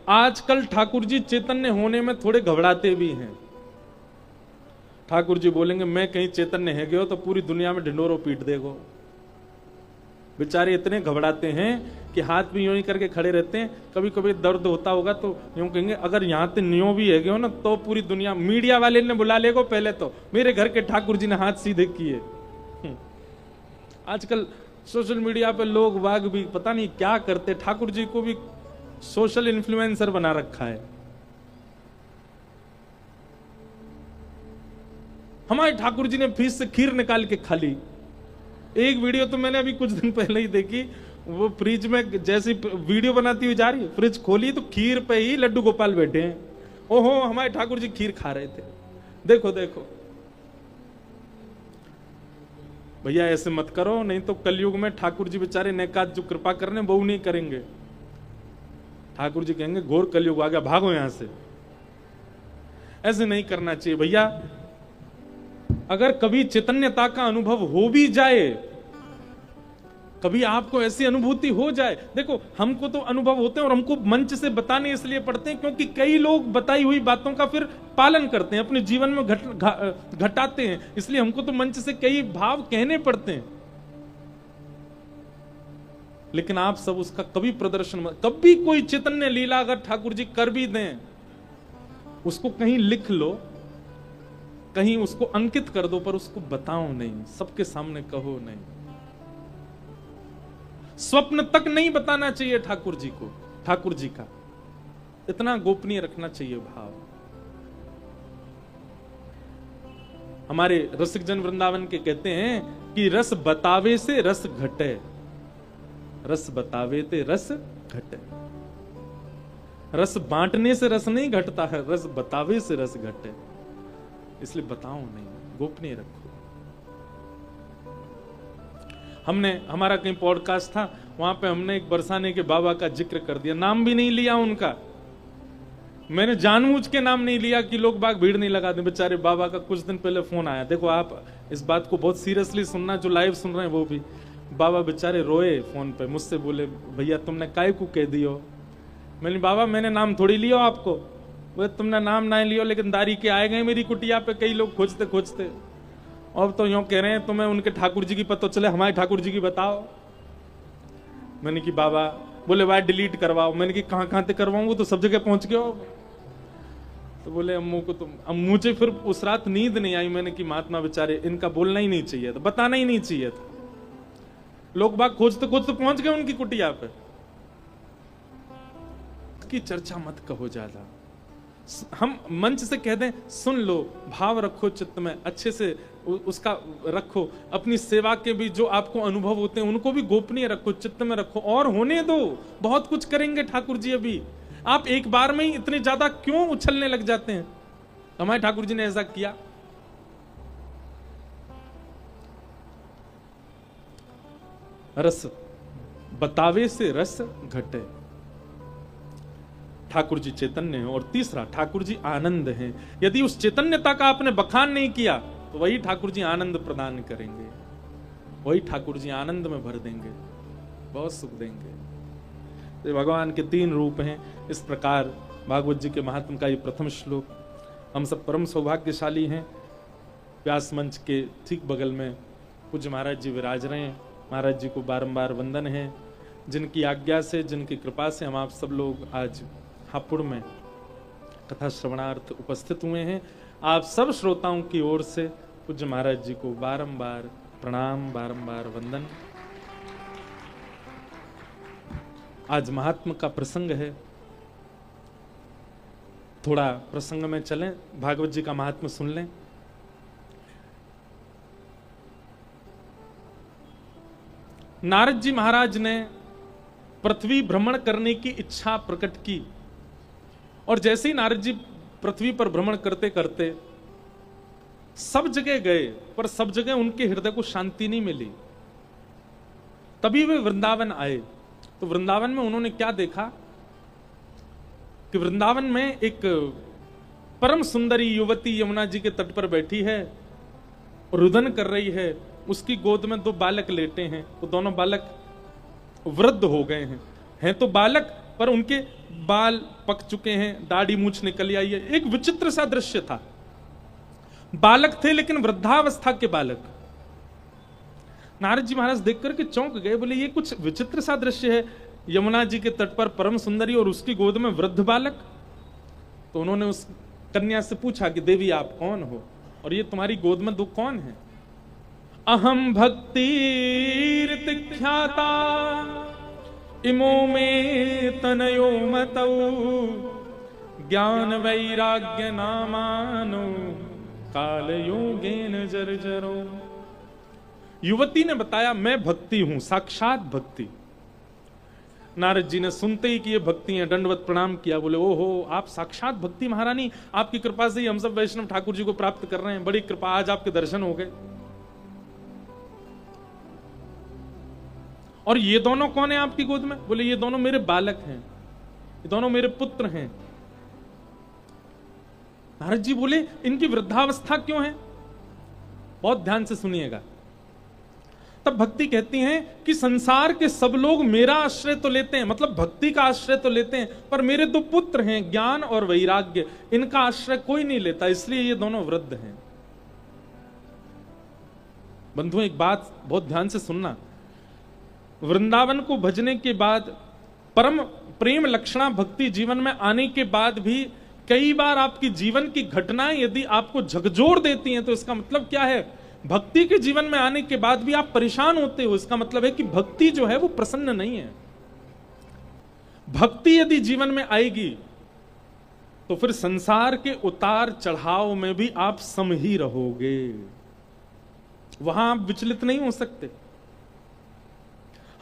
आजकल ठाकुर जी चैतन्य होने में थोड़े घबराते भी हैं। ठाकुर जी बोलेंगे मैं कहीं चैतन्य है गयो तो पूरी दुनिया में ढिंडोरो पीट देगो। बेचारे इतने घबराते हैं कि हाथ भी यूं ही करके खड़े रहते हैं। कभी कभी दर्द होता होगा तो यूं कहेंगे अगर यहाँ पे न्यो भी है गयो ना तो पूरी दुनिया, मीडिया वाले ने बुला लेगो पहले तो मेरे घर के ठाकुर जी ने हाथ सीधे किए। आजकल सोशल मीडिया पे लोग वाग भी पता नहीं क्या करते, ठाकुर जी को भी सोशल इन्फ्लुएंसर बना रखा है। हमारे ठाकुर जी ने फ्रिज से खीर निकाल के खा ली। एक वीडियो तो मैंने अभी कुछ दिन पहले ही देखी, वो फ्रिज में जैसी वीडियो बनाती हुई जा रही है, फ्रिज खोली तो खीर पे ही लड्डू गोपाल बैठे हैं। ओहो हमारे ठाकुर जी खीर खा रहे थे। देखो देखो भैया ऐसे मत करो, नहीं तो कलयुग में ठाकुर जी बेचारे नेकात जो कृपा करने वो नहीं करेंगे। ठाकुर जी कहेंगे घोर कलयुग आ गया, भागो यहां से। ऐसे नहीं करना चाहिए भैया। अगर कभी चैतन्यता का अनुभव हो भी जाए, कभी आपको ऐसी अनुभूति हो जाए, देखो हमको तो अनुभव होते हैं और हमको मंच से बताने इसलिए पड़ते हैं क्योंकि कई लोग बताई हुई बातों का फिर पालन करते हैं, अपने जीवन में घटाते हैं, इसलिए हमको तो मंच से कई भाव कहने पड़ते हैं। लेकिन आप सब उसका कभी प्रदर्शन, कभी कोई चैतन्य लीला अगर ठाकुर जी कर भी दें, उसको कहीं लिख लो, कहीं उसको अंकित कर दो, पर उसको बताओ नहीं, सबके सामने कहो नहीं। स्वप्न तक नहीं बताना चाहिए ठाकुर जी को, ठाकुर जी का इतना गोपनीय रखना चाहिए भाव। हमारे रसिक जन वृंदावन के कहते हैं कि रस बतावे से रस घटे, रस बतावे ते रस घटे। रस बांटने से रस नहीं घटता है, रस बतावे से रस घटे। इसलिए बताओ नहीं, गोपनीय रखो। हमने, हमारा कहीं पॉडकास्ट था, वहां पे हमने एक बरसाने के बाबा का जिक्र कर दिया, नाम भी नहीं लिया उनका। मैंने जानबूझ के नाम नहीं लिया कि लोग बाग भीड़ नहीं लगा दें। बेचारे बाबा का कुछ दिन पहले फोन आया, देखो आप इस बात को बहुत सीरियसली सुनना, जो लाइव सुन रहे हैं वो भी। बाबा बेचारे रोए फोन पे, मुझसे बोले भैया तुमने काय को कह दियो। मैंने बाबा मैंने नाम थोड़ी लियो आपको। बोले तुमने नाम ना लियो, लेकिन दारी के आए गए मेरी कुटिया पे कई लोग खोजते खोजते, अब तो यूं कह रहे हैं तुम्हें उनके ठाकुर जी की पता चले, हमारे ठाकुर जी की बताओ। मैंने कि बाबा, बोले भाई डिलीट करवाओ। मैंने कि कहां कहां तक करवाऊंगा, तो सब जगह पहुंच गए हो। तो बोले अम्मू को तुम, अब मुझे फिर उस रात नींद नहीं आई। मैंने कि महात्मा बेचारे, इनका बोलना ही नहीं चाहिए था, बताना ही नहीं चाहिए था। लोग बाग खोजते खोजते पहुंच गए उनकी कुटिया पे। की चर्चा मत कहो ज्यादा, हम मंच से कह दें सुन लो, भाव रखो चित्त में, अच्छे से उसका रखो। अपनी सेवा के भी जो आपको अनुभव होते हैं उनको भी गोपनीय रखो, चित्त में रखो और होने दो। बहुत कुछ करेंगे ठाकुर जी अभी। आप एक बार में ही इतने ज्यादा क्यों उछलने लग जाते हैं? हमारे ठाकुर जी ने ऐसा किया। रस बतावे से रस घटे। ठाकुर जी चैतन्य है। और तीसरा, ठाकुर जी आनंद हैं। यदि उस चैतन्यता का आपने बखान नहीं किया तो वही ठाकुर जी आनंद प्रदान करेंगे, वही ठाकुर जी आनंद में भर देंगे, बहुत सुख देंगे। तो भगवान के 3 रूप हैं। इस प्रकार भागवत जी के महात्म का ये प्रथम श्लोक। हम सब परम सौभाग्यशाली हैं। व्यास मंच के ठीक बगल में पूज्य महाराज जी विराज रहे हैं। महाराज जी को बारंबार वंदन है। जिनकी आज्ञा से, जिनकी कृपा से हम आप सब लोग आज हापुड़ में कथा श्रवणार्थ उपस्थित हुए हैं। आप सब श्रोताओं की ओर से पूज्य महाराज जी को बारंबार प्रणाम, बारंबार वंदन। आज महात्मा का प्रसंग है, थोड़ा प्रसंग में चलें, भागवत जी का महात्मा सुन लें। नारद जी महाराज ने पृथ्वी भ्रमण करने की इच्छा प्रकट की, और जैसे ही नारद जी पृथ्वी पर भ्रमण करते करते सब जगह गए, पर सब जगह उनके हृदय को शांति नहीं मिली। तभी वे वृंदावन आए। तो वृंदावन में उन्होंने क्या देखा कि वृंदावन में एक परम सुंदरी युवती यमुना जी के तट पर बैठी है, रुदन कर रही है। उसकी गोद में 2 बालक लेटे हैं। वो दोनों बालक वृद्ध हो गए हैं तो बालक, पर उनके बाल पक चुके हैं, दाढ़ी मूछ निकल आई है। एक विचित्र सा दृश्य था। बालक थे लेकिन वृद्धावस्था के बालक। नारद जी महाराज देख करके चौंक गए, बोले ये कुछ विचित्र सा दृश्य है, यमुना जी के तट पर परम सुंदरी और उसकी गोद में वृद्ध बालक। तो उन्होंने उस कन्या से पूछा कि देवी आप कौन हो और ये तुम्हारी गोद में दो कौन है? अहम भक्ति ख्याता इमो में तनयो मतौ ज्ञान वैराग्य नामानो काल योगेन जर्जरो। युवती ने बताया मैं भक्ति हूं, साक्षात भक्ति। नारद जी ने सुनते ही कि ये भक्ति है दंडवत प्रणाम किया। बोले ओहो आप साक्षात भक्ति महारानी, आपकी कृपा से ही हम सब वैष्णव ठाकुर जी को प्राप्त कर रहे हैं, बड़ी कृपा, आज आपके दर्शन हो गए। और ये दोनों कौन है आपकी गोद में? बोले ये दोनों मेरे बालक हैं, ये दोनों मेरे पुत्र हैं। नारद जी बोले इनकी वृद्धावस्था क्यों है? बहुत ध्यान से सुनिएगा। तब भक्ति कहती हैं कि संसार के सब लोग मेरा आश्रय तो लेते हैं, मतलब भक्ति का आश्रय तो लेते हैं, पर मेरे दो पुत्र हैं ज्ञान और वैराग्य, इनका आश्रय कोई नहीं लेता, इसलिए ये दोनों वृद्ध हैं। बंधुओं एक बात बहुत ध्यान से सुनना, वृंदावन को भजने के बाद, परम प्रेम लक्षणा भक्ति जीवन में आने के बाद भी कई बार आपकी जीवन की घटनाएं यदि आपको झकझोर देती हैं तो इसका मतलब क्या है? भक्ति के जीवन में आने के बाद भी आप परेशान होते हो, इसका मतलब है कि भक्ति जो है वो प्रसन्न नहीं है। भक्ति यदि जीवन में आएगी तो फिर संसार के उतार चढ़ाव में भी आप सम ही रहोगे, वहां आप विचलित नहीं हो सकते।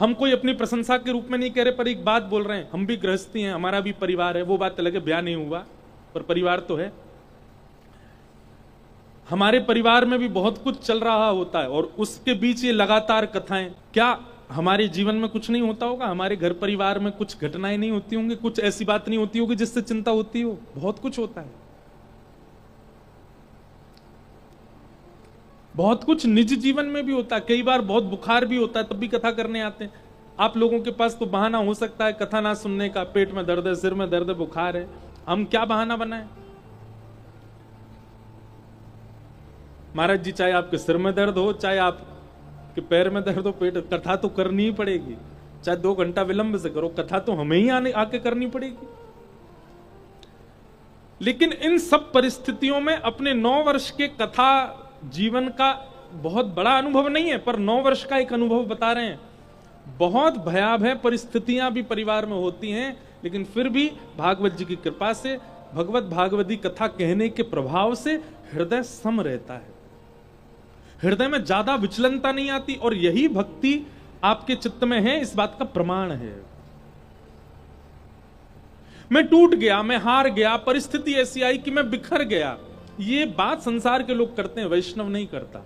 हम कोई अपनी प्रशंसा के रूप में नहीं कह रहे, पर एक बात बोल रहे हैं, हम भी गृहस्थी हैं, हमारा भी परिवार है, वो बात अलग है, ब्याह नहीं हुआ पर परिवार तो है। हमारे परिवार में भी बहुत कुछ चल रहा होता है और उसके बीच ये लगातार कथाएं, क्या हमारे जीवन में कुछ नहीं होता होगा? हमारे घर परिवार में कुछ घटनाएं नहीं होती होंगी, कुछ ऐसी बात नहीं होती होगी जिससे चिंता होती हो? बहुत कुछ होता है, बहुत कुछ निजी जीवन में भी होता है। कई बार बहुत बुखार भी होता है तब भी कथा करने आते हैं। आप लोगों के पास तो बहाना हो सकता है कथा ना सुनने का, पेट में दर्द है, सिर में दर्द है, बुखार है, हम क्या बहाना बनाएं? महाराज जी चाहे आपके सिर में दर्द हो, चाहे आपके पैर में दर्द हो, पेट, कथा तो करनी ही पड़ेगी, चाहे 2 घंटा विलंब से करो, कथा तो हमें ही आके करनी पड़ेगी। लेकिन इन सब परिस्थितियों में अपने 9 वर्ष के कथा जीवन का बहुत बड़ा अनुभव नहीं है, पर 9 वर्ष का एक अनुभव बता रहे हैं। बहुत भयावह परिस्थितियां भी परिवार में होती हैं, लेकिन फिर भी भागवत जी की कृपा से, भगवत भागवती कथा कहने के प्रभाव से हृदय सम रहता है, हृदय में ज्यादा विचलनता नहीं आती, और यही भक्ति आपके चित्त में है, इस बात का प्रमाण है। मैं टूट गया, मैं हार गया, परिस्थिति ऐसी आई कि मैं बिखर गया, ये बात संसार के लोग करते हैं, वैष्णव नहीं करता।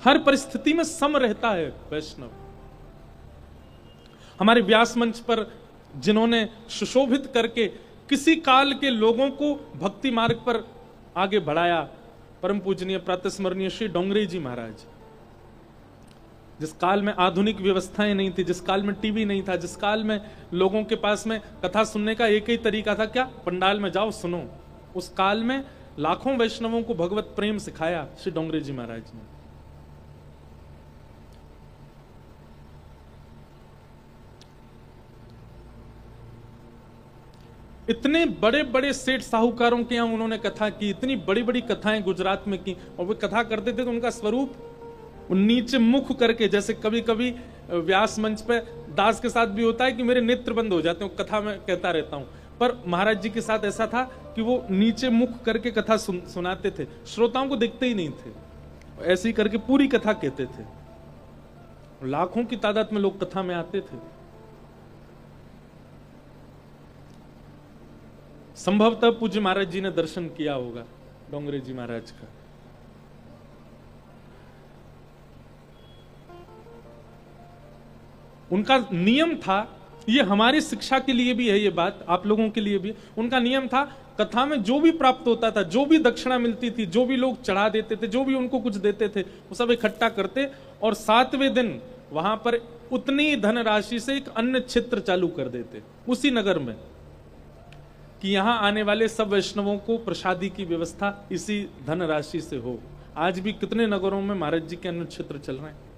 हर परिस्थिति में सम रहता है वैष्णव। हमारे व्यास मंच पर जिन्होंने सुशोभित करके किसी काल के लोगों को भक्ति मार्ग पर आगे बढ़ाया, परम पूजनीय प्रातस्मरणीय श्री डोंगरे जी महाराज। जिस काल में आधुनिक व्यवस्थाएं नहीं थी, जिस काल में टीवी नहीं था, जिस काल में लोगों के पास में कथा सुनने का एक ही तरीका था, क्या? पंडाल में जाओ सुनो। उस काल में लाखों वैष्णवों को भगवत प्रेम सिखाया श्री डोंगरे जी महाराज ने। इतने बड़े बड़े सेठ साहूकारों के यहां उन्होंने कथा की, इतनी बड़ी बड़ी कथाएं गुजरात में की, और वे कथा करते थे तो उनका स्वरूप नीचे मुख करके, जैसे कभी कभी व्यास मंच पे दास के साथ भी होता है कि मेरे नेत्र बंद हो जाते हैं, कथा में कहता रहता हूं, पर महाराज जी के साथ ऐसा था कि वो नीचे मुख करके कथा सुनाते थे, श्रोताओं को देखते ही नहीं थे, ऐसे ही करके पूरी कथा कहते थे। लाखों की तादाद में लोग कथा में आते थे। संभवतः पूज्य महाराज जी ने दर्शन किया होगा डोंगरे जी महाराज का। उनका नियम था ये हमारी शिक्षा के लिए भी है, ये बात आप लोगों के लिए भी। उनका नियम था, कथा में जो भी प्राप्त होता था, जो भी दक्षिणा मिलती थी, जो भी लोग चढ़ा देते थे, जो भी उनको कुछ देते थे, वो सब इकट्ठा करते और 7वें दिन वहां पर उतनी धनराशि से एक अन्य क्षेत्र चालू कर देते उसी नगर में, कि यहां आने वाले सब वैष्णवों को प्रसादी की व्यवस्था इसी धनराशि से हो। आज भी कितने नगरों में महाराज जी के अन्य क्षेत्र चल रहे हैं।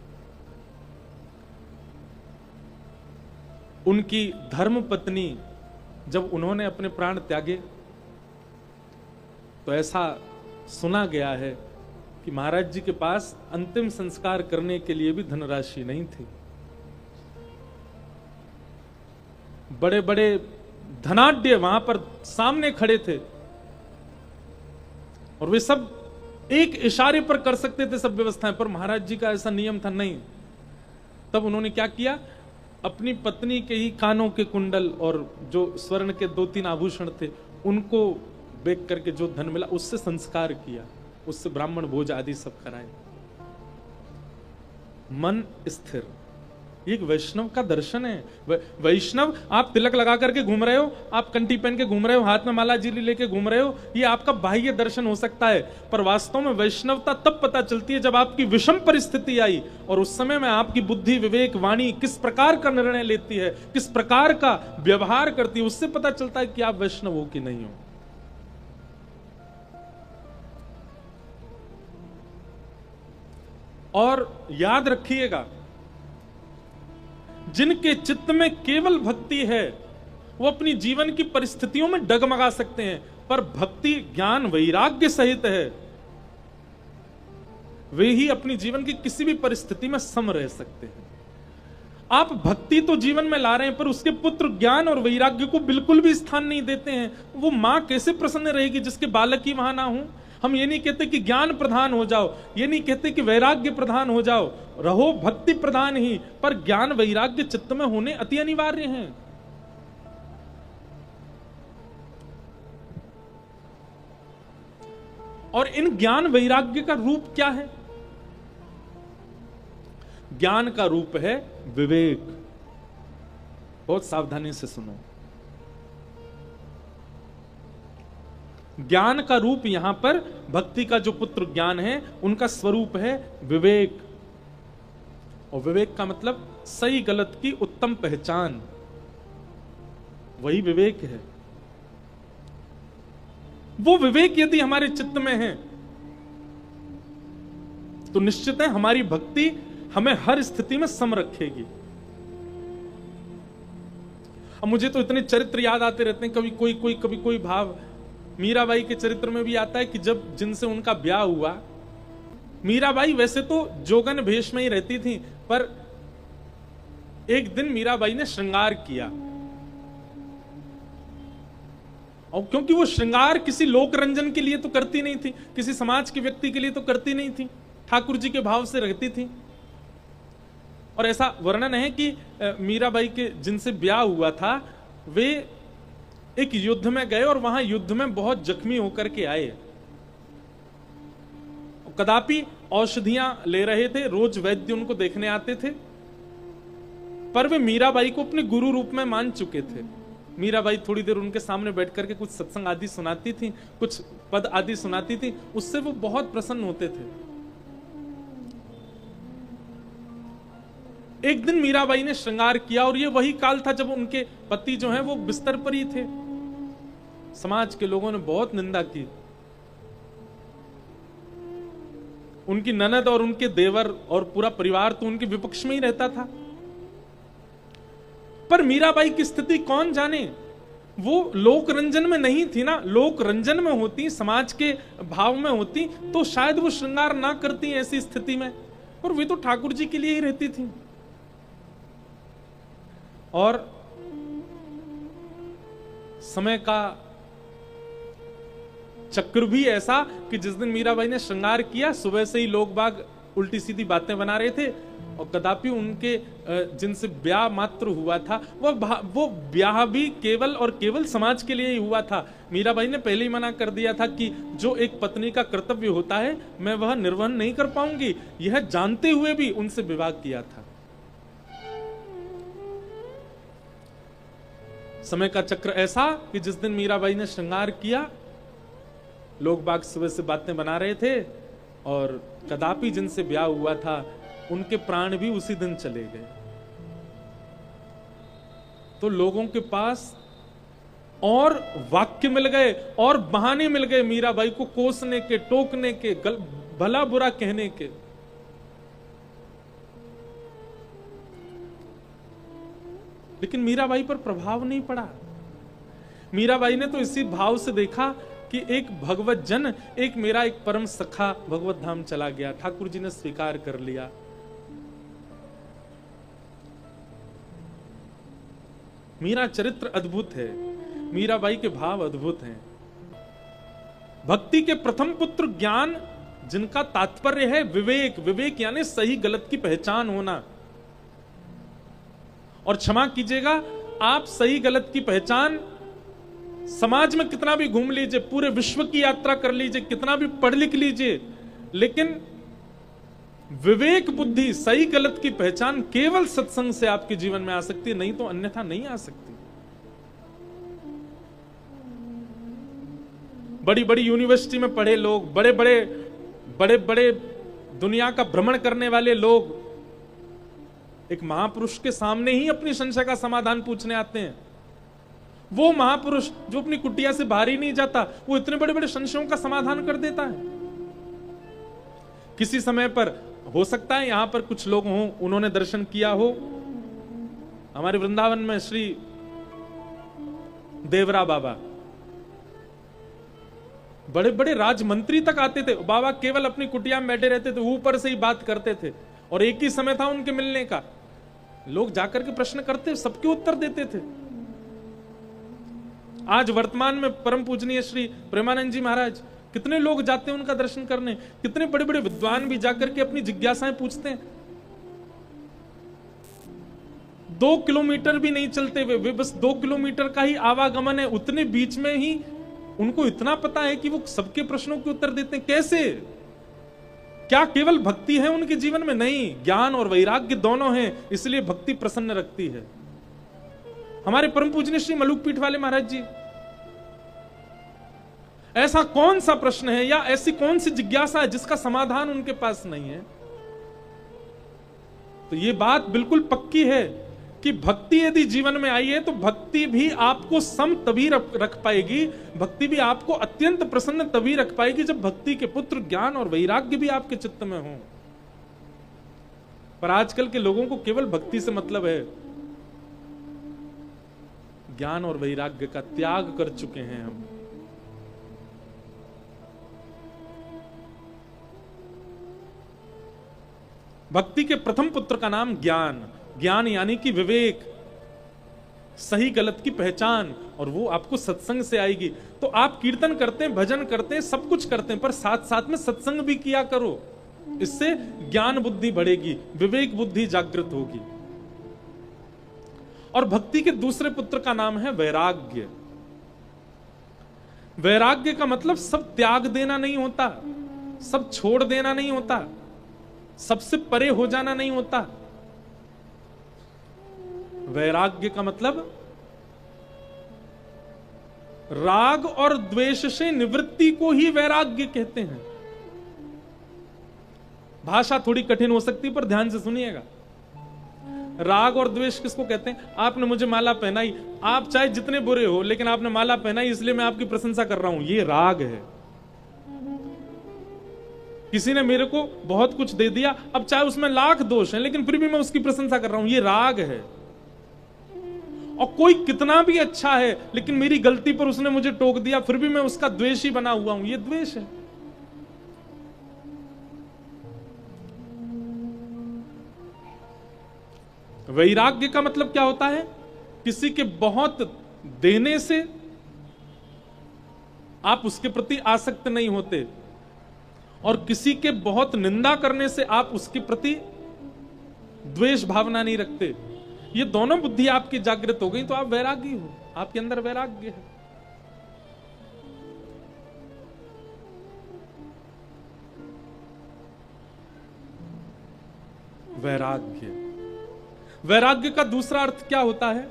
उनकी धर्म पत्नी जब उन्होंने अपने प्राण त्यागे तो ऐसा सुना गया है कि महाराज जी के पास अंतिम संस्कार करने के लिए भी धनराशि नहीं थी। बड़े बड़े धनाढ्य वहां पर सामने खड़े थे और वे सब एक इशारे पर कर सकते थे सब व्यवस्थाएं, पर महाराज जी का ऐसा नियम था नहीं। तब उन्होंने क्या किया, अपनी पत्नी के ही कानों के कुंडल और जो स्वर्ण के 2-3 आभूषण थे उनको बेच करके जो धन मिला उससे संस्कार किया, उससे ब्राह्मण भोज आदि सब कराए। मन स्थिर, ये एक वैष्णव का दर्शन है। वैष्णव, आप तिलक लगा करके घूम रहे हो, आप कंठी पहन के घूम रहे हो, हाथ में माला जीली लेके घूम रहे हो, ये आपका बाह्य दर्शन हो सकता है, पर वास्तव में वैष्णवता तब पता चलती है जब आपकी विषम परिस्थिति आई और उस समय में आपकी बुद्धि, विवेक, वाणी किस प्रकार का निर्णय लेती है, किस प्रकार का व्यवहार करती है, उससे पता चलता है कि आप वैष्णव हो कि नहीं हो। और याद रखिएगा, जिनके चित्त में केवल भक्ति है वो अपनी जीवन की परिस्थितियों में डगमगा सकते हैं, पर भक्ति ज्ञान वैराग्य सहित है वे ही अपनी जीवन की किसी भी परिस्थिति में सम रह सकते हैं। आप भक्ति तो जीवन में ला रहे हैं पर उसके पुत्र ज्ञान और वैराग्य को बिल्कुल भी स्थान नहीं देते हैं। वो मां कैसे प्रसन्न रहेगी जिसके बालक ही वहां ना हो। हम ये नहीं कहते कि ज्ञान प्रधान हो जाओ, ये नहीं कहते कि वैराग्य प्रधान हो जाओ, रहो भक्ति प्रधान ही, पर ज्ञान वैराग्य चित्त में होने अति अनिवार्य हैं। और इन ज्ञान वैराग्य का रूप क्या है? ज्ञान का रूप है विवेक। बहुत सावधानी से सुनो। ज्ञान का रूप यहां पर भक्ति का जो पुत्र ज्ञान है उनका स्वरूप है विवेक। और विवेक का मतलब सही गलत की उत्तम पहचान, वही विवेक है। वो विवेक यदि हमारे चित्त में है तो निश्चित है हमारी भक्ति हमें हर स्थिति में सम रखेगी। अब मुझे तो इतने चरित्र याद आते रहते हैं, कभी कोई भाव। मीराबाई के चरित्र में भी आता है कि जब जिनसे उनका ब्याह हुआ, मीराबाई वैसे तो जोगन भेष में ही रहती थी, पर एक दिन मीराबाई ने श्रृंगार किया। और क्योंकि वो श्रृंगार किसी लोक रंजन के लिए तो करती नहीं थी, किसी समाज के व्यक्ति के लिए तो करती नहीं थी, ठाकुर जी के भाव से रहती थी। और ऐसा वर्णन है कि मीराबाई के जिनसे ब्याह हुआ था वे एक युद्ध में गए और वहां युद्ध में बहुत जख्मी होकर के आए। कदापि औषधियां ले रहे थे, रोज वैद्य उनको देखने आते थे, पर वे मीराबाई को अपने गुरु रूप में मान चुके थे। मीराबाई थोड़ी देर उनके सामने बैठ करके कुछ सत्संग आदि सुनाती थी, कुछ पद आदि सुनाती थी, उससे वो बहुत प्रसन्न होते थे। एक दिन मीराबाई ने श्रृंगार किया और ये वही काल था जब उनके पति जो हैं वो बिस्तर पर ही थे। समाज के लोगों ने बहुत निंदा की, उनकी ननद और उनके देवर और पूरा परिवार तो उनके विपक्ष में ही रहता था। पर मीराबाई की स्थिति कौन जाने, वो लोक रंजन में नहीं थी ना। लोक रंजन में होती, समाज के भाव में होती तो शायद वो श्रृंगार ना करती ऐसी स्थिति में, और वे तो ठाकुर जी के लिए ही रहती थी। और समय का चक्र भी ऐसा कि जिस दिन मीराबाई ने श्रृंगार किया, सुबह से ही लोग बाग उल्टी सीधी बातें बना रहे थे, और कदापि उनके जिनसे ब्याह मात्र हुआ था वो ब्याह भी केवल और केवल समाज के लिए ही हुआ था। मीराबाई ने पहले ही मना कर दिया था कि जो एक पत्नी का कर्तव्य होता है मैं वह निर्वहन नहीं कर पाऊंगी, यह जानते हुए भी उनसे विवाह किया था। समय का चक्र ऐसा कि जिस दिन मीराबाई ने श्रृंगार किया, लोग बाग सुबह से बातें बना रहे थे और कदापि जिनसे ब्याह हुआ था उनके प्राण भी उसी दिन चले गए। तो लोगों के पास और वाक्य मिल गए और बहाने मिल गए मीराबाई को कोसने के, टोकने के, भला बुरा कहने के। लेकिन मीराबाई पर प्रभाव नहीं पड़ा। मीराबाई ने तो इसी भाव से देखा कि एक भगवत जन, एक मेरा एक परम सखा भगवत धाम चला गया, ठाकुर जी ने स्वीकार कर लिया। मीरा चरित्र अद्भुत है, मीराबाई के भाव अद्भुत हैं। भक्ति के प्रथम पुत्र ज्ञान, जिनका तात्पर्य है विवेक, विवेक यानी सही गलत की पहचान होना। और क्षमा कीजिएगा, आप सही गलत की पहचान समाज में कितना भी घूम लीजिए, पूरे विश्व की यात्रा कर लीजिए, कितना भी पढ़ लिख लीजिए, लेकिन विवेक बुद्धि सही गलत की पहचान केवल सत्संग से आपके जीवन में आ सकती है, नहीं तो अन्यथा नहीं आ सकती। बड़ी बड़ी यूनिवर्सिटी में पढ़े लोग, बड़े बड़े दुनिया का भ्रमण करने वाले लोग एक महापुरुष के सामने ही अपनी संशय का समाधान पूछने आते हैं। वो महापुरुष जो अपनी कुटिया से बाहर ही नहीं जाता, वो इतने बड़े बड़े संशयों का समाधान कर देता है। किसी समय पर हो सकता है यहां पर कुछ लोग हों, उन्होंने दर्शन किया हो, हमारे वृंदावन में श्री देवरा बाबा, बड़े बड़े राजमंत्री तक आते थे। बाबा केवल अपनी कुटिया में बैठे रहते थे, ऊपर से ही बात करते थे, और एक ही समय था उनके मिलने का। लोग जाकर के प्रश्न करते, सबके उत्तर देते थे। आज वर्तमान में परम पूजनीय श्री प्रेमानंद जी महाराज, कितने लोग जाते हैं उनका दर्शन करने, कितने बड़े बड़े विद्वान भी जाकर के अपनी जिज्ञासाएं पूछते हैं। 2 किलोमीटर भी नहीं चलते वे बस 2 किलोमीटर का ही आवागमन है, उतने बीच में ही उनको इतना पता है कि वो सबके प्रश्नों के उत्तर देते हैं। कैसे? क्या केवल भक्ति है उनके जीवन में? नहीं, ज्ञान और वैराग्य दोनों हैं, इसलिए भक्ति प्रसन्न रखती है। हमारे परम पूजनीय श्री मलुक पीठ वाले महाराज जी, ऐसा कौन सा प्रश्न है या ऐसी कौन सी जिज्ञासा है जिसका समाधान उनके पास नहीं है? तो यह बात बिल्कुल पक्की है कि भक्ति यदि जीवन में आई है तो भक्ति भी आपको सम तभी रख पाएगी, भक्ति भी आपको अत्यंत प्रसन्न तभी रख पाएगी जब भक्ति के पुत्र ज्ञान और वैराग्य भी आपके चित्त में हो। पर आजकल के लोगों को केवल भक्ति से मतलब है, ज्ञान और वैराग्य का त्याग कर चुके हैं हम। भक्ति के प्रथम पुत्र का नाम ज्ञान, ज्ञान यानी कि विवेक, सही गलत की पहचान, और वो आपको सत्संग से आएगी। तो आप कीर्तन करते हैं, भजन करते हैं, सब कुछ करते हैं, पर साथ साथ में सत्संग भी किया करो। इससे ज्ञान बुद्धि बढ़ेगी, विवेक बुद्धि जागृत होगी। और भक्ति के दूसरे पुत्र का नाम है वैराग्य। वैराग्य का मतलब सब त्याग देना नहीं होता, सब छोड़ देना नहीं होता, सबसे परे हो जाना नहीं होता। वैराग्य का मतलब राग और द्वेष से निवृत्ति को ही वैराग्य कहते हैं। भाषा थोड़ी कठिन हो सकती है, पर ध्यान से सुनिएगा। राग और द्वेष किसको कहते हैं? आपने मुझे माला पहनाई, आप चाहे जितने बुरे हो लेकिन आपने माला पहनाई, इसलिए मैं आपकी प्रशंसा कर रहा हूं, ये राग है। किसी ने मेरे को बहुत कुछ दे दिया, अब चाहे उसमें लाख दोष हैं लेकिन फिर भी मैं उसकी प्रशंसा कर रहा हूं, ये राग है। और कोई कितना भी अच्छा है लेकिन मेरी गलती पर उसने मुझे टोक दिया, फिर भी मैं उसका द्वेषी बना हुआ हूं, ये द्वेष है। वैराग्य का मतलब क्या होता है? किसी के बहुत देने से आप उसके प्रति आसक्त नहीं होते, और किसी के बहुत निंदा करने से आप उसके प्रति द्वेष भावना नहीं रखते। ये दोनों बुद्धि आपकी जागृत हो गई तो आप वैरागी हो, आपके अंदर वैराग्य है। वैराग्य, वैराग्य का दूसरा अर्थ क्या होता है?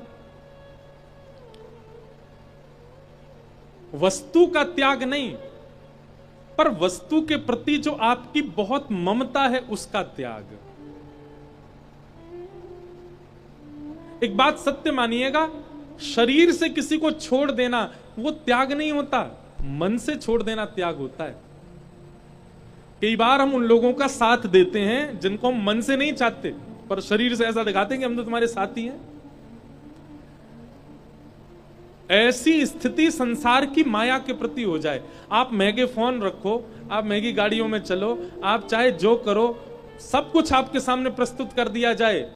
वस्तु का त्याग नहीं, पर वस्तु के प्रति जो आपकी बहुत ममता है उसका त्याग। एक बात सत्य मानिएगा, शरीर से किसी को छोड़ देना वो त्याग नहीं होता, मन से छोड़ देना त्याग होता है। कई बार हम उन लोगों का साथ देते हैं जिनको हम मन से नहीं चाहते, पर शरीर से ऐसा दिखाते हैं कि हम तो तुम्हारे साथी हैं। ऐसी स्थिति संसार की माया के प्रति हो जाए। आप महंगे फोन रखो, आप महंगी गाड़ियों में चलो, आप चाहे जो करो, सब कुछ आपके सामने प्रस्तुत कर दिया जाए,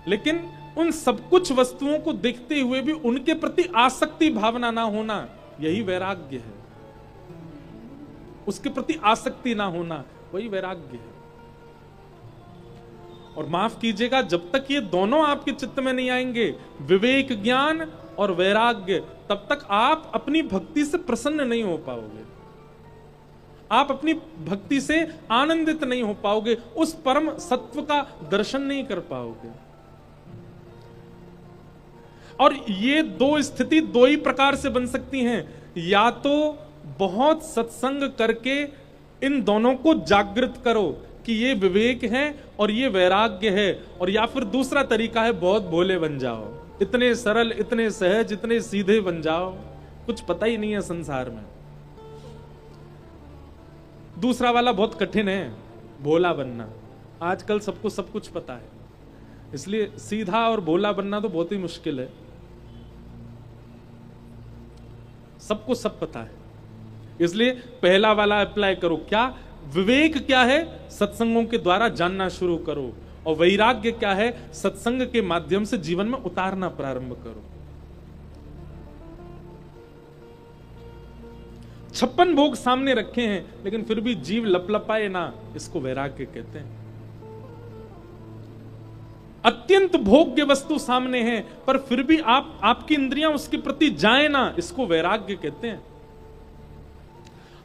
लेकिन उन सब कुछ वस्तुओं को देखते हुए भी उनके प्रति आसक्ति भावना ना होना, यही वैराग्य है। उसके प्रति आसक्ति ना होना वही वैराग्य है। और माफ कीजिएगा, जब तक ये दोनों आपके चित्त में नहीं आएंगे, विवेक ज्ञान और वैराग्य, तब तक आप अपनी भक्ति से प्रसन्न नहीं हो पाओगे, आप अपनी भक्ति से आनंदित नहीं हो पाओगे, उस परम सत्व का दर्शन नहीं कर पाओगे। और ये दो स्थिति दो ही प्रकार से बन सकती हैं, या तो बहुत सत्संग करके इन दोनों को जागृत करो कि ये विवेक है और ये वैराग्य है, और या फिर दूसरा तरीका है बहुत भोले बन जाओ, इतने सरल, इतने सहज, इतने सीधे बन जाओ, कुछ पता ही नहीं है संसार में। दूसरा वाला बहुत कठिन है, भोला बनना। आजकल सबको सब कुछ पता है, इसलिए सीधा और भोला बनना तो बहुत ही मुश्किल है। सबको सब पता है, इसलिए पहला वाला अप्लाई करो। क्या विवेक क्या है, सत्संगों के द्वारा जानना शुरू करो, और वैराग्य क्या है, सत्संग के माध्यम से जीवन में उतारना प्रारंभ करो। 56 भोग सामने रखे हैं, लेकिन फिर भी जीव लपलपाए ना, इसको वैराग्य कहते हैं। अत्यंत भोग्य वस्तु सामने है, पर फिर भी आपकी इंद्रियां उसके प्रति जाए ना, इसको वैराग्य कहते हैं।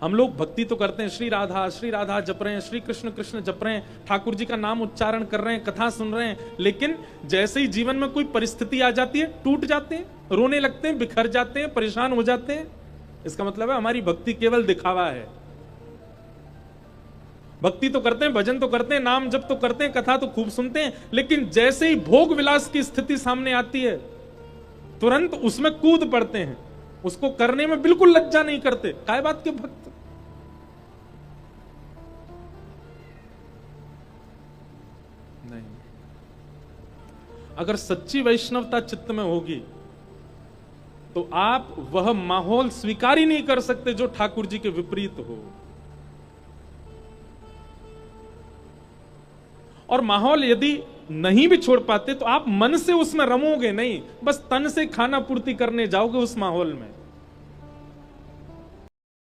हम लोग भक्ति तो करते हैं, श्री राधा जप रहे हैं, श्री कृष्ण कृष्ण जप रहे हैं, ठाकुर जी का नाम उच्चारण कर रहे हैं, कथा सुन रहे हैं, लेकिन जैसे ही जीवन में कोई परिस्थिति आ जाती है, टूट जाते हैं, रोने लगते हैं, बिखर जाते हैं, परेशान हो जाते हैं। इसका मतलब है हमारी भक्ति केवल दिखावा है। भक्ति तो करते हैं, भजन तो करते हैं, नाम जप तो करते हैं, कथा तो खूब सुनते हैं, लेकिन जैसे ही भोग विलास की स्थिति सामने आती है, तुरंत उसमें कूद पड़ते हैं, उसको करने में बिल्कुल लज्जा नहीं करते। काय बात के भक्त? नहीं। अगर सच्ची वैष्णवता चित्त में होगी तो आप वह माहौल स्वीकार ही नहीं कर सकते जो ठाकुर जी के विपरीत हो। और माहौल यदि नहीं भी छोड़ पाते तो आप मन से उसमें रमोगे नहीं, बस तन से खाना पूर्ति करने जाओगे उस माहौल में।